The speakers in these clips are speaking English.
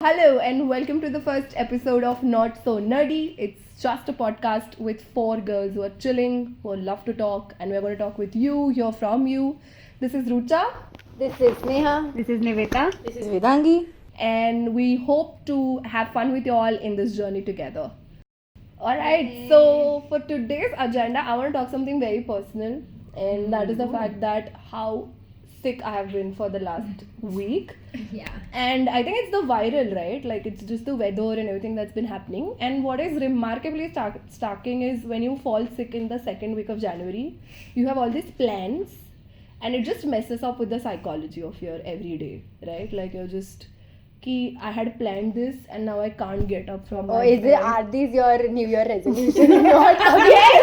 Hello and welcome to the first episode of Not So Nerdy. It's just a podcast with four girls who are chilling, who love to talk, and we're going to talk with you, hear from you. This is Rucha, This is Neha. This is Niveta. This is Vedangi. and we hope to have fun with you all in this journey together. Alright, so for today's agenda, I want to talk something very personal, and that is the fact that how sick I have been for the last week. Yeah. And I think it's the viral, right? Like it's just the weather and everything that's been happening. And what is remarkably starking is when you fall sick in the second week of January, you have all these plans, and it just messes up with the psychology of your everyday, right? Like you're just, ki I had planned this and now I can't get up from my bed. Are these your New Year resolution? Not Yes,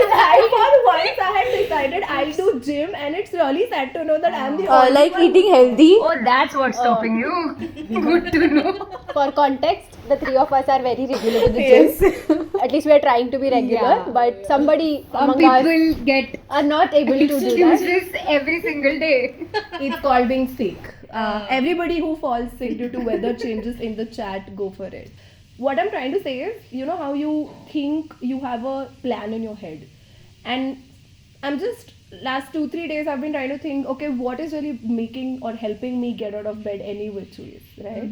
for once I had decided I'll do gym, and it's really sad to know that I'm the only like one eating healthy. Oh, that's what's stopping you. Good to know. For context, the three of us are very regular to the gym. At least we are trying to be regular, Yeah. but somebody Some among us people get are not able to do that. excuses every single day. It's called being sick. Everybody who falls sick due to weather changes in the chat, go for it. What I'm trying to say is, you know how you think you have a plan in your head, and I'm just last 2-3 days I've been trying to think, okay, what is really making or helping me get out of bed any which ways, right?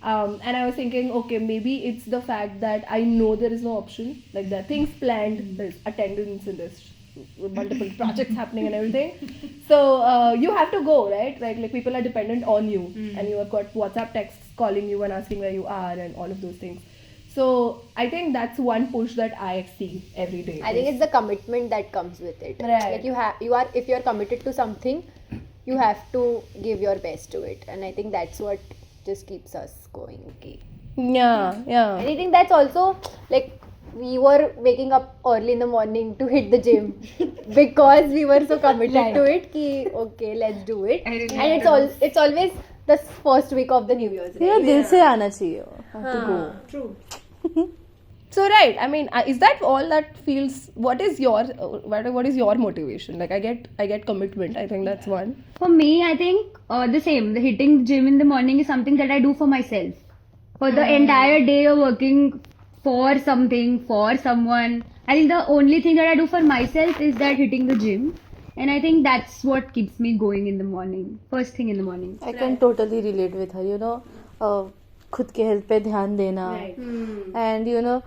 And I was thinking, okay, maybe it's the fact that I know there is no option, like there are things planned, there's attendance and there's multiple projects happening and everything. So you have to go, right? Like people are dependent on you, and you have got WhatsApp texts calling you and asking where you are and all of those things. So I think that's one push that I see every day. I think it's the commitment that comes with it. Right. Like if you're committed to something, you have to give your best to it, and I think that's what just keeps us going. Okay. Yeah. And I think that's also like we were waking up early in the morning to hit the gym because we were so committed to it. Ki, okay, let's do it. I remember And it's always the first week of the New Year's. Right? Yeah, दिल से आना चाहिए have to go. True. So right, I mean, is that all that feels? What is your motivation? Like I get commitment. I think that's one. For me, I think the same. The hitting the gym in the morning is something that I do for myself. For the entire day, you're working for something, for someone. I think the only thing that I do for myself is that hitting the gym. And I think that's what keeps me going in the morning. First thing in the morning. I can totally relate with her, you know, खुद के health पे ध्यान देना and you know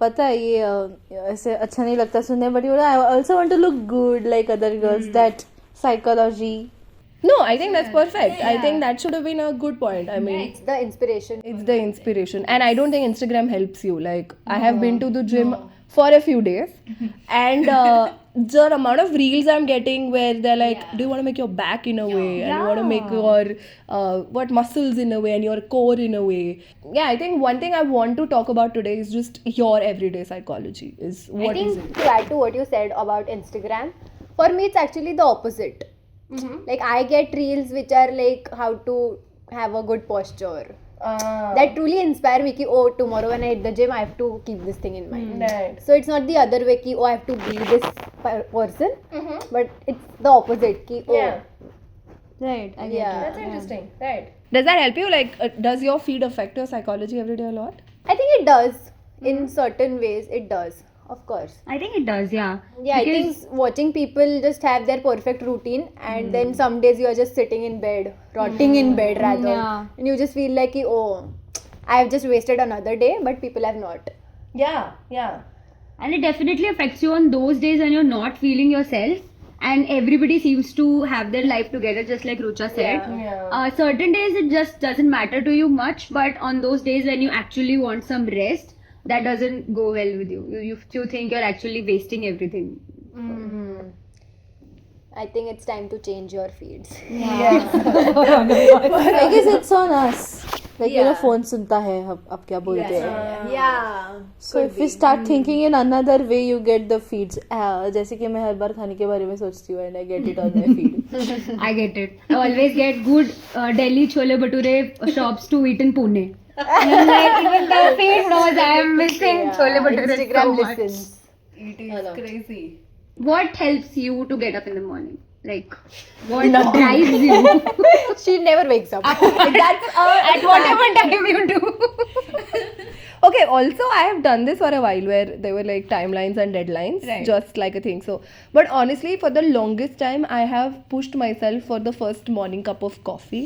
पता है ये ऐसे अच्छा नहीं लगता सुनने but you know I also want to look good like other girls that psychology. No, I think that's perfect. I think that should have been a good point. I mean, It's the inspiration. it's the inspiration, and I don't think Instagram helps you. Like I have been to the gym for a few days, and the amount of reels I'm getting where they're like, do you want to make your back in a way, and you want to make your muscles in a way, and your core in a way. Yeah, I think one thing I want to talk about today is just your everyday psychology. Is I what is think it? to add to what you said about Instagram, for me it's actually the opposite. Like I get reels which are like how to have a good posture. That truly inspire me ki, oh, tomorrow when I hit the gym I have to keep this thing in mind. Right. So it's not the other way ki, oh, I have to be this person, but it's the opposite ki, oh, Yeah. Right. I get Yeah. it. That's interesting. Right. Does that help you? Like, does your feed affect your psychology every day a lot? I think it does. In certain ways it does, of course. I think it does, yeah. Yeah, I Because- think watching people just have their perfect routine, and then some days you are just sitting in bed, rotting in bed rather, Yeah. and you just feel like, oh, I have just wasted another day, but people have not. Yeah. And it definitely affects you on those days when you're not feeling yourself and everybody seems to have their life together, just like Rucha said. Yeah. Certain days it just doesn't matter to you much, but on those days when you actually want some rest, that doesn't go well with you. You think you're actually wasting everything. I think it's time to change your feeds. I guess it's on us. Like you know, Yeah. phone सुनता है अब क्या बोलते हैं. Yeah. So if we start thinking in another way, you get the feeds. जैसे कि मैं हर बार खाने के बारे में सोचती हूँ and I get it on my feed. I get it. I always get good Delhi chole bhature shops to eat in Pune. And I'm like, even the feed knows I am missing chole bhature Instagram so much. listens. It is crazy. What helps you to get up in the morning? Like, what drives you? She never wakes up. That's At whatever time you do. okay. Also, I have done this for a while where there were like timelines and deadlines, Right. just like a thing. So, but honestly, for the longest time, I have pushed myself for the first morning cup of coffee.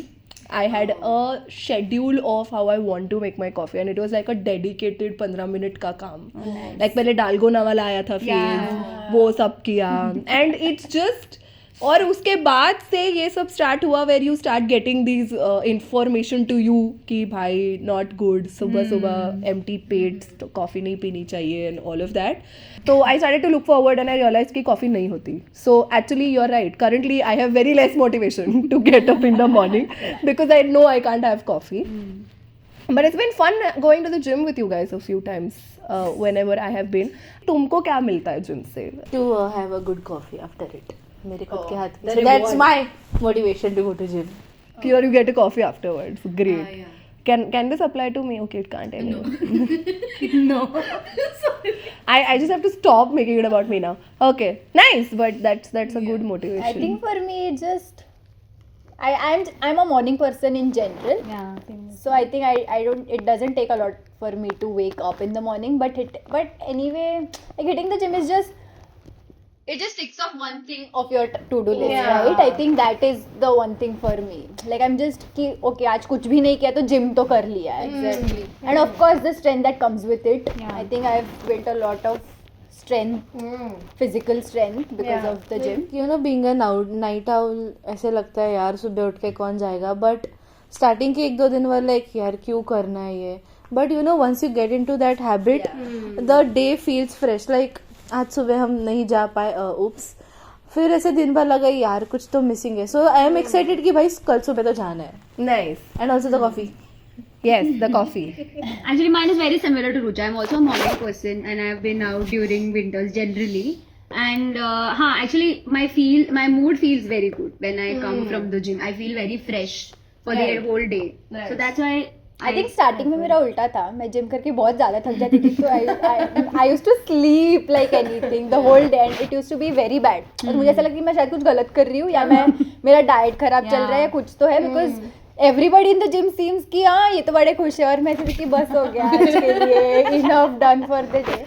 I had a schedule of how I want to make my coffee, and it was like a dedicated 15 minute का काम. Like पहले dalgona वाला आया था phase, वो सब किया, and it's just और उसके बाद से ये सब स्टार्ट हुआ where you start getting these information to you कि भाई नॉट गुड सुबह सुबह एम्प्टी पेट तो कॉफ़ी नहीं पीनी चाहिए एंड ऑल ऑफ दैट. तो I started to look forward and I realise कि कॉफ़ी नहीं होती. So actually you are right, currently I have very less motivation to get up in the morning because I know I can't have coffee. But it's been fun going to the gym with you guys a few times whenever I have been. तुमको क्या मिलता है gym से? To have a good coffee after it. मेरे खुद के हाथ की. So that's my motivation to go to gym. Here you get a coffee afterwards. Great. Can this apply to me? Okay, it can't anymore. No. I just have to stop making it about me now. Okay, nice, but that's a good motivation. I think for me, it just I'm a morning person in general. Yeah. So I think I don't. It doesn't take a lot for me to wake up in the morning. But anyway, like hitting the gym is just. It just ticks off one thing of your to-do list, right? I think that is the one thing for me. Like I'm just कि okay आज कुछ भी नहीं किया तो gym तो कर लिया है. Exactly. And of course the strength that comes with it. Yeah. I think I've built a lot of strength, physical strength because of the gym. You know, being a night owl ऐसे लगता है यार सुबह उठ के कौन जाएगा, but starting के 1-2 दिन वाला लाइक यार क्यों करना है ये, but you know once you get into that habit the day feels fresh. Like आज सुबह हम नहीं जा पाए, उप्स, फिर ऐसे दिन भर लगा यार कुछ तो मिसिंग है. सो आई एम एक्साइटेड कि भाई कल सुबह तो जाना है. Nice. And also the coffee. Yes, the coffee. Actually, mine is very similar to Rucha. I'm also a morning person, and I've been out during winters generally. And actually, my mood feels very good when I come from the gym. I feel very fresh for the whole day. Nice. So that's why. I think starting में मेरा उल्टा था. मैं gym करके बहुत ज़्यादा थक जाती थी तो I used to sleep like anything the whole day and it used to be very bad. और मुझे ऐसा लगा कि मैं शायद कुछ गलत कर रही हूँ या मेरा डाइट खराब चल रहा है या कुछ तो है because everybody in the gym seems कि हाँ ये तो बड़े खुश है और मैं थी कि बस हो गया आज के लिए enough done for the day.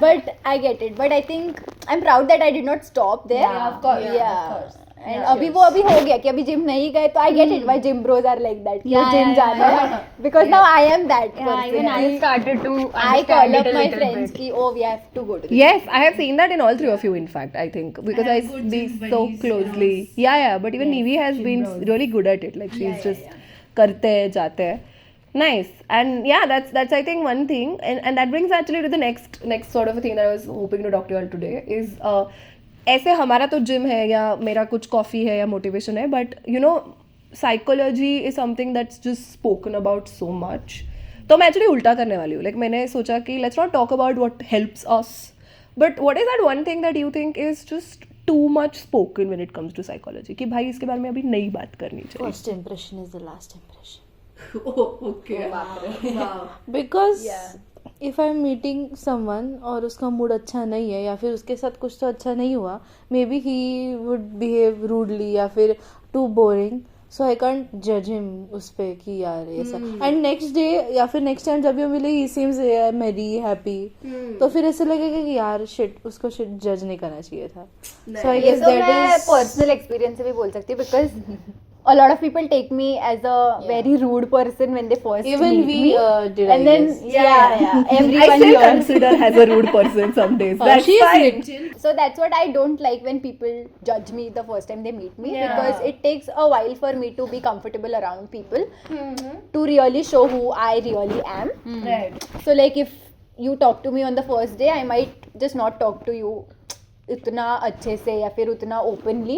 But I get it. But I think I'm proud that I did not stop there. Yeah, of course. Yeah. Of course. And अभी वो अभी हो गया कि अभी जिम नहीं गए तो I get it why gym bros are like that. Yeah, gym जाना है because now I am that Yeah, person. even I started to. I understand call it up a my little friends bit. कि oh we have to go to the Yes, I have seen that in all 3 of you. In fact, I think because I speak so closely. Yeah. But even Nivi has been really good at it. Like she's just करते हैं जाते हैं. Nice. And yeah, that's I think one thing, and that brings actually to the next sort of a thing that I was hoping to talk to you all today is ऐसे हमारा तो gym है या मेरा कुछ coffee है या motivation है, but you no psychology is something that's just spoken about so much. तो मैं एक्चुअली उल्टा करने वाली हूँ. लाइक मैंने सोचा कि let's not talk about what helps us, but what is that one thing that you think is just too much spoken when it comes to psychology कि भाई इसके बारे में अभी नई बात करनी चाहिए. First impression is the last impression. Okay. Because if I am meeting someone और उसका मूड अच्छा नहीं है या फिर उसके साथ कुछ तो अच्छा नहीं हुआ, maybe he would behave rudely या फिर too boring, so I can't जज हिम उस पे कि यार ऐसा. एंड नेक्स्ट डे या फिर नेक्स्ट टाइम जब भी मिले ही सीम्स मेरी हैप्पी, तो फिर ऐसे लगेगा कि यार शिट उसको शिट जज नहीं करना चाहिए था. सो आई ये गेस तो दैट मैं इज पर्सनल एक्सपीरियंस से भी बोल सकती हूँ because a lot of people take me as a very rude person when they first even meet we me. did, And I then guess. yeah I everyone still here. consider as a rude person some days. That's she is fine. So that's what I don't like when people judge me the first time they meet me because it takes a while for me to be comfortable around people to really show who I really am. Right. So like if you talk to me on the first day, I might just not talk to you इतना अच्छे से या फिर उतना openly,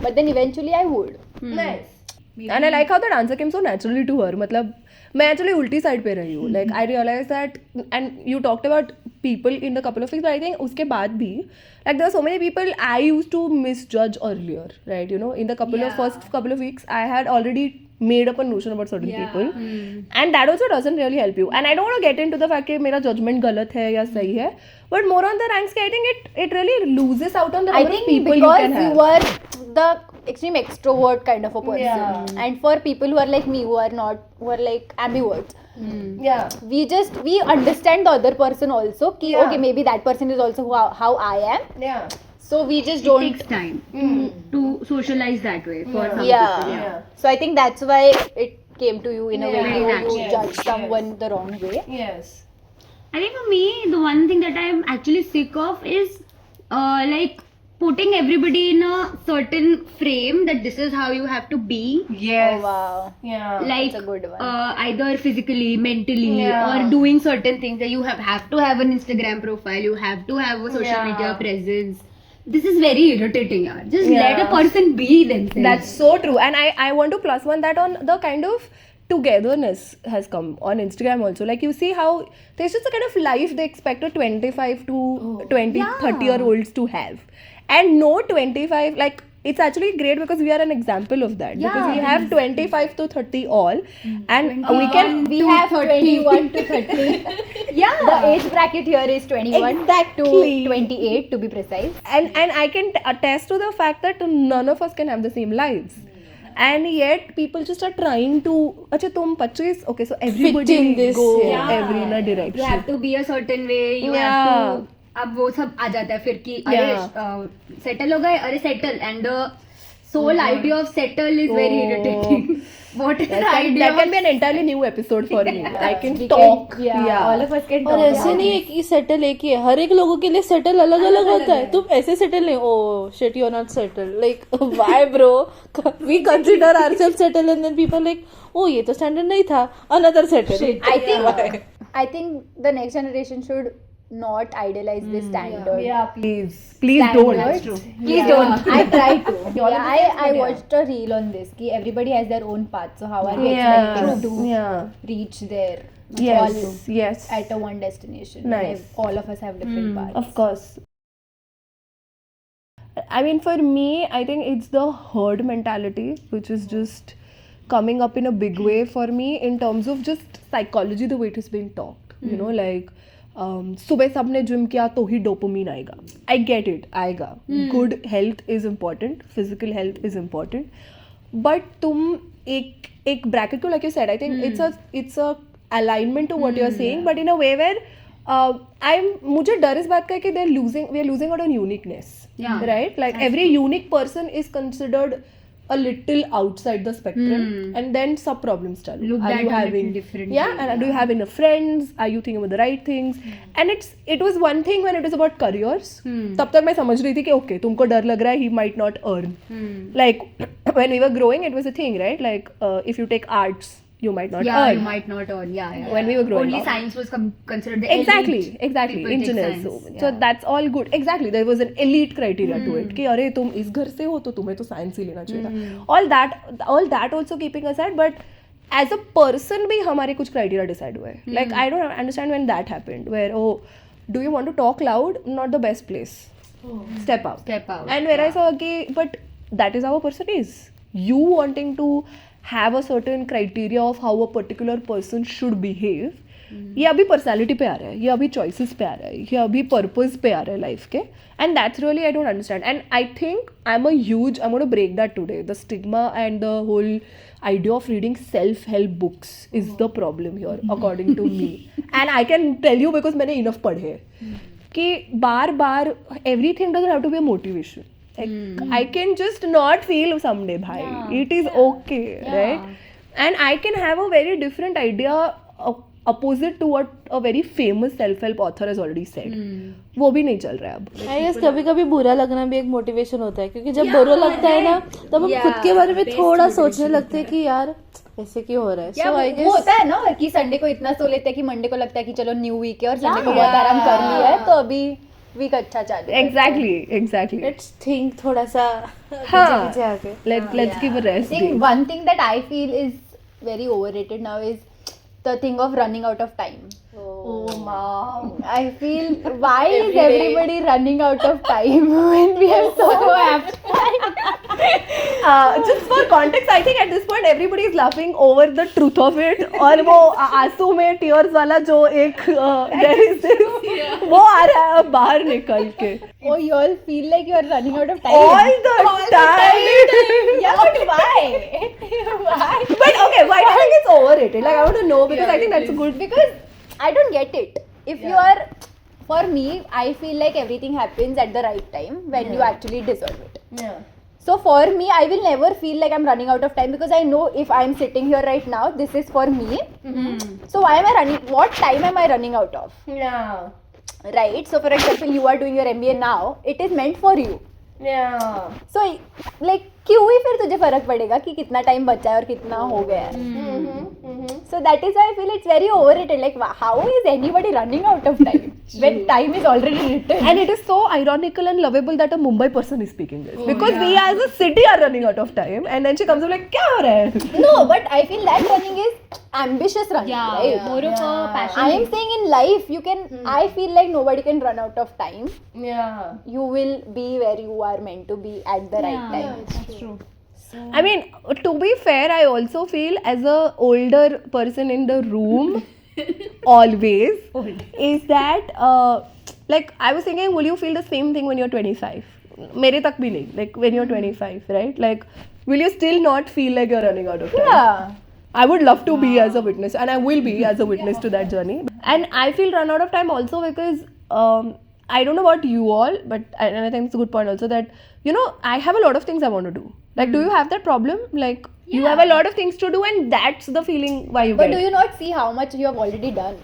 but then eventually I would. Nice. And I like how that answer came so naturally to her. मतलब मैं actually उल्टी side पे रही हूँ. Like I realized that, and you talked about people in the couple of weeks, but I think उसके बाद भी, like there are so many people I used to misjudge earlier, right? You know, in the first couple of weeks, I had already made up a notion about certain people, and that also doesn't really help you. And I don't want to get into the fact कि मेरा judgment गलत है या सही है, but more on the ranks, I think it really loses out on the I number of think people you because can have. you are the extreme extrovert kind of a person, and for people who are like me, who are like ambiverts, Yeah. we understand the other person also. Ki, okay, maybe that person is also how I am. Yeah. So we just It don't. takes time to socialize that way for some Yeah. people. Yeah. So I think that's why it came to you in a way Yeah. you Yes. judge someone the wrong way. Yes. I think for me, the one thing that I'm actually sick of is like putting everybody in a certain frame that this is how you have to be. Yes. Oh, wow. Yeah. Like That's a good one. either physically, mentally, Yeah. or doing certain things that you have to have an Instagram profile, you have to have a social media presence. This is very irritating, yaar. Just let a person be themselves. That's so true. And I want to plus one that on the kind of togetherness has come on Instagram also. Like you see how there's just a kind of life they expect a 25 to 30-year-olds to have. And no 25, like it's actually great because we are an example of that. Because we have 25 to 30 all. And we have 21 to 30. yeah. The age bracket here is 21 Exactly. to 28 to be precise. and I can attest to the fact that none of us can have the same lives. And yet people just are trying to, अच्छा तुम 25, okay, so everybody in this, go yeah. every in a You direction. have to be a certain way. You Yeah. have to. अब वो सब आ जाता है फिर कि अरे सेटल हो गए, अरे settle, and the sole idea of settle is very irritating. What is the idea? That can be an entirely new episode for me. I can We talk. can, all of us can और talk. ऐसे नहीं है कि settle एक ही है, हर एक लोगों के लिए सेटल अलग अलग होता है. तुम ऐसे सेटल नहीं, oh shit you are not settle, like why bro, we consider ourselves settle and then people like oh ये तो स्टैंडर्ड नहीं था, another settle. I think the next generation should not idealize this standard. Please don't. Please don't. I try to. I watched a reel on this. Ki everybody has their own path. So how are you expecting to reach there? All Yes. at a one destination. Nice. All of us have different paths. Of course. I mean, for me, I think it's the herd mentality, which is just coming up in a big way for me in terms of just psychology, the way it is being taught. You know, like, सुबह सबने gym किया तो ही dopamine आएगा. I get it, आएगा. Good health is important, physical health is important. But तुम एक bracket को, like you said, I think it's a alignment to what you're saying, but in a way where मुझे डर इस बात का है कि we are losing out on uniqueness. Yeah. Right? Like every unique person is considered a little outside the spectrum, and then sub problems chalu. Looked Are at you a having little different yeah, and do you have enough friends? Are you thinking about the right things? And it was one thing when it was about careers. तब तक मैं समझ रही थी कि okay, तुमको डर लग रहा है, he might not earn. Like when we were growing, it was a thing, right? Like if you take arts, you might not Yeah, earn. you might not earn. Yeah. When we were growing Only up. science was considered the Exactly, elite. exactly. People take Engineers. science. So that's all good. Exactly. There was an elite criteria to it. कि अरे तुम इस घर से हो तो तुम्हें तो साइंस ही लेना चाहिए था. All that also keeping aside, but as a person भी हमारे कुछ criteria decide हुए. Like I don't understand when that happened. Where do you want to talk loud? Not the best place. Step out. Step out. And where I saw but that is how a person is. You wanting to have a certain criteria of how a particular person should behave, ये अभी personality पे आ रहा है, ये अभी choices पे आ रहा है, ये अभी पर्पस पे आ रहा है लाइफ के. And that's really I don't understand. And I think I am going to break that today. The stigma and the whole idea of reading self-help books is the problem here, according to me. And I can tell you because मैंने enough पढ़े हैं कि बार everything doesn't have to be a motivation. Like, I can just not feel someday, bhai. It is okay, right? And I can have a very different idea opposite to what a very famous self-help author has already said. वो भी नहीं चल रहा है अब. I guess कभी कभी बुरा लगना भी एक मोटिवेशन होता है, क्योंकि जब बुरा लगता है ना तब हम खुद के बारे में थोड़ा सोचने लगते हैं कि यार ऐसे क्यों हो रहा है. सो आई वो गेस होता है ना कि संडे को इतना सो लेते हैं कि मंडे को लगता है कि चलो न्यू वीक है और संडे को बहुत आराम कर लिया है तो अभी वीक अच्छा चालू है. Exactly. Let's think थोड़ा सा हाँ. पीछे आके. Let's give a I rest. think day. one thing that I feel is very overrated now is the thing of running out of time. Oh, mom. I feel why is everybody running out of time when we have so much time? Just for context, I think at this point everybody is laughing over the truth of it. और वो आंसू में tears वाला जो एक there is this वो आ रहा है अब बाहर निकल के. Oh, you all feel like you are running out of time. All the time. Yeah, but why? Why? But okay, why do you think it's overrated? Like I want to know because I think that's a good. Because I don't get it. If you are, for me, I feel like everything happens at the right time when you actually deserve it. Yeah. So for me, I will never feel like I'm running out of time because I know if I'm sitting here right now, this is for me. So why am I running? What time am I running out of? Yeah. Right? So for example, you are doing your MBA now. It is meant for you. Yeah. So like क्यों ही फिर तुझे फर्क पड़ेगा कि कितना time बचा है और कितना हो गया है. So that is why I feel it's very overrated. Like how is anybody running out of time when time is already written? And it is so ironical and lovable that a Mumbai person is speaking this because we as a city are running out of time, and then she comes up like, "क्या हो रहा है?" No, but I feel that running is ambitious running, right? More of a passion. I am saying in life you can. I feel like nobody can run out of time. Yeah. You will be where you are meant to be at the right time. That's true. I mean, to be fair, I also feel as a older person in the room, always, is that like I was thinking, will you feel the same thing when you're 25? मेरे तक भी नहीं. Like when you're 25, right? Like, will you still not feel like you're running out of time? Yeah. I would love to be as a witness, and I will be as a witness to that journey. And I feel run out of time also because I don't know about you all, but and I think it's a good point also that I have a lot of things I want to do. Like, do you have that problem? Like, you have a lot of things to do, and that's the feeling why you But get. do you not see how much you have already done?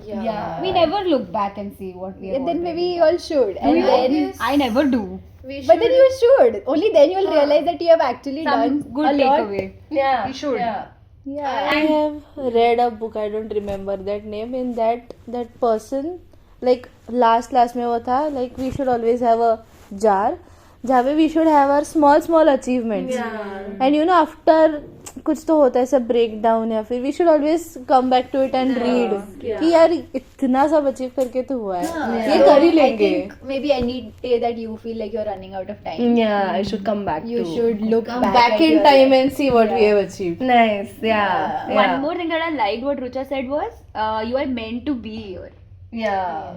Yeah. We never look back and see what we have. Then maybe you all should. And then, I never do. but then you should. Only then you will realize that you have actually Some done good a lot. takeaway. Yeah, We should. Yeah. I have read a book, I don't remember that name. In that person, like last में वो था, like we should always have a jar जहाँ पे we should have our small achievements. And after कुछ तो होता है सब ब्रेक डाउन या फिर we should always come back to it and read कि यार इतना सब अचीव करके तो हुआ है, ये कर ही I लेंगे. think maybe any day that you feel like you're running out of time, Yeah, I should come back. you to. should look Back at in your time and see what we have achieved. Nice. Yeah. One more thing that I liked what Rucha said was, you are meant to be here. Yeah.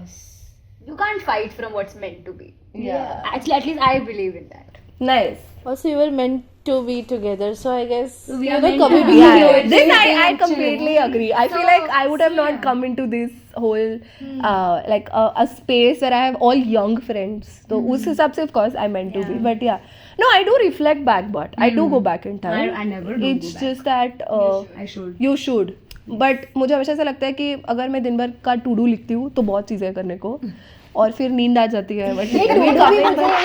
You can't fight from what's meant to be. Yeah. Actually, at least I believe in that. Nice. Also, you were meant to be together, so I guess We are meant कभी to भी be Yeah, here. this I completely agree. I feel like I would have not come into this whole like a space where I have all young friends. So उस हिसाब से of course I meant to be, but yeah. No, I do reflect back, but I do go back in time. I never do It's go back. just that I should. you should. But मुझे हमेशा ऐसा लगता है कि अगर मैं दिन भर का टू डू लिखती हूँ तो बहुत चीज़ें हैं करने को और फिर नींद आ जाती है. But ये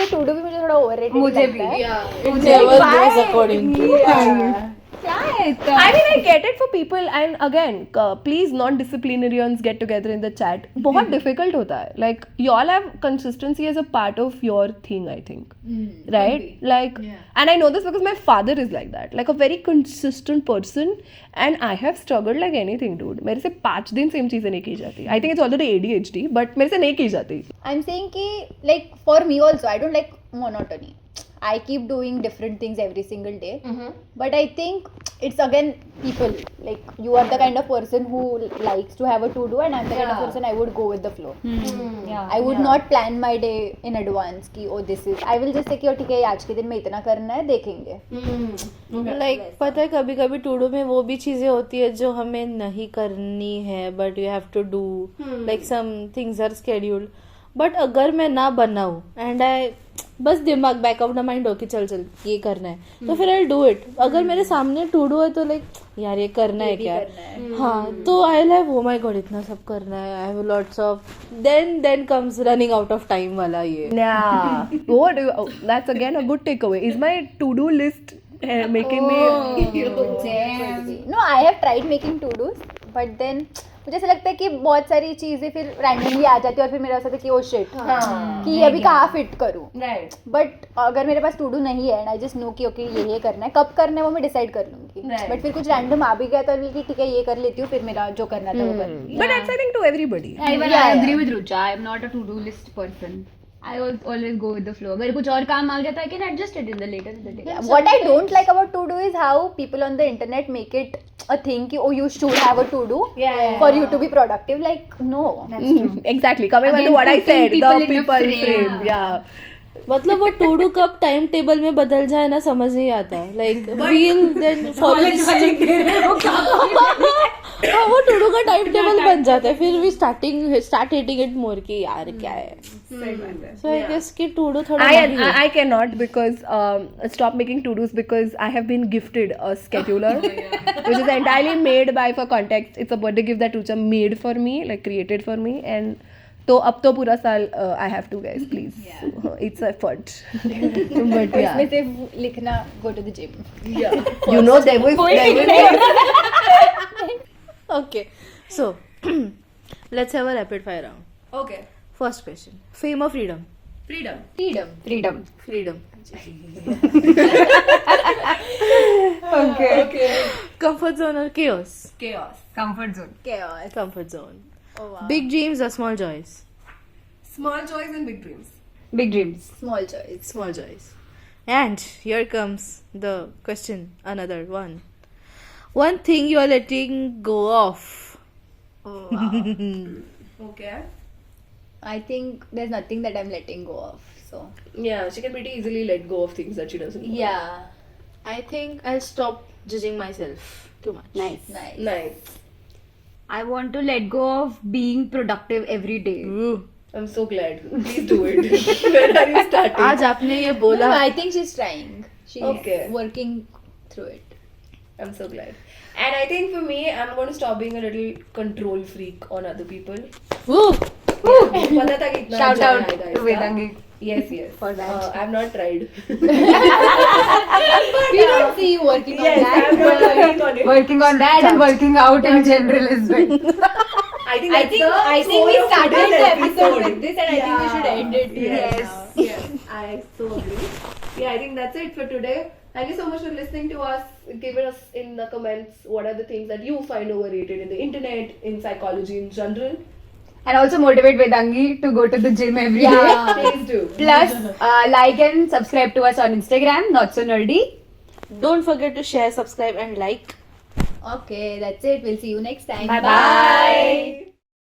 to do भी मुझे थोड़ा overrated मुझे लगता भी. है. it never goes according to. क्या है इतना? I mean, I get it for people, and again, please non-disciplinarians get together in the chat. बहुत difficult होता है. Like, you all have consistency as a part of your thing, I think. Right? Like, and I know this because my father is like that. Like, a very consistent person, and I have struggled like anything, dude. मेरे से 5 दिन same चीज़ें नहीं की जाती. I think it's already ADHD, but मेरे से नहीं की जाती. I'm saying कि like for me also, I don't like monotony. I keep doing different things every single day. But I think it's again people. Like you are the kind of person who likes to have a to-do, and I'm the kind of person I would go with the flow. I would not plan my day in advance कि oh this is. I will just say कि ठीक है आज के दिन में इतना करना है देखेंगे. Like पता है कभी कभी टूडू में वो भी चीजें होती है जो हमें नहीं करनी है, but you have to do. Like some things are scheduled. But अगर मैं ना बनाऊँ and I बस दिमाग बैक ऑफ द माइंड हो कि चल ये करना है तो फिर आई डू इट. अगर मेरे सामने टू डू है तो लाइक यार ये करना है क्या, हाँ तो I have oh my god इतना सब करना है, I have lots of then comes running out of time वाला ये. Yeah. What do you, that's again a good takeaway. Is my to-do list making me... No, I have tried making to-dos, but then मुझे ऐसा लगता है कि बहुत सारी चीजें फिर रैंडमली आ जाती है और फिर मेरा ऐसा होता है कि ओ शिट कि ये अभी कहाँ फिट करूँ. Right. बट अगर मेरे पास टू डू नहीं है एंड आई जस्ट नो कि ओके ये करना है, कब करना है वो मैं डिसाइड कर लूंगी. Right. बट फिर कुछ रैंडम आ भी गया तो कि ठीक है ये कर लेती हूँ, फिर मेरा जो करना था वो कर लूंगी. But that's I think to everybody. Even Yeah, I yeah. agree with Rucha. I am not a to-do list person. I always go with the flow. अगर कुछ और काम आ गया तो I can adjust it in the later in the day. What I don't like about to do is how people on the internet make it a thing कि oh you should have a to do for you to be productive. Like no. Exactly. Coming back to Again, what I putting said, people the in a people frame. frame. Yeah. मतलब वो to do कब time table में बदल जाए ना समझ नहीं आता. लाइक वील देन फॉलो हाँ वो टू डू का टाइम टेबल बन जाता है, फिर भी स्टार्ट हेटिंग इट मोर कि यार क्या है. सो आई गेस कि टू डू थोड़ा I cannot because stop making to-dos because I have been gifted a scheduler which is entirely made by, for context, it's a birthday gift that Rucha made for me, like created for me, and तो अब तो पूरा साल I have to guys please. It's effort. But yeah, इसमें सिर्फ लिखना go to the gym. you know there will Okay, so let's have a rapid fire round. Okay. First question: fame or freedom? Freedom. Freedom. Okay. Comfort zone or chaos? Chaos. Comfort zone. Chaos. Comfort zone. Oh wow. Big dreams or small joys? Small joys and big dreams. Big dreams. Small choice. Small joys. And here comes the question, another one. One thing you are letting go of. Oh wow. Okay. I think there's nothing that I'm letting go of. So Yeah, she can pretty easily let go of things that she doesn't want. yeah. I think I'll stop judging myself too much. Nice. Nice. I want to let go of being productive every day. Ooh. I'm so glad. Please do it. When are you starting? आज आपने ये No, बोला. I think she's trying. She's Okay. working through it. I'm so glad. And I think for me, I'm going to stop being a little control freak on other people. Woo. पता था कि इतना Shout joy out आएगा to इसका. Vedangi. Yes. For that. I've not tried. We don't see you working on that. I'm not working on it. Working on that and working out in general as well. I think I think we started the episode with this, and I think we should end it here. Yes, I so agree. Yeah, I think that's it for today. Thank you so much for listening to us. Give us in the comments what are the things that you find overrated in the internet, in psychology in general. And also motivate Vedangi to go to the gym every day. Yeah. Please do. Plus, like and subscribe to us on Instagram, Not So Nerdy. Don't forget to share, subscribe and like. Okay, that's it. We'll see you next time. Bye.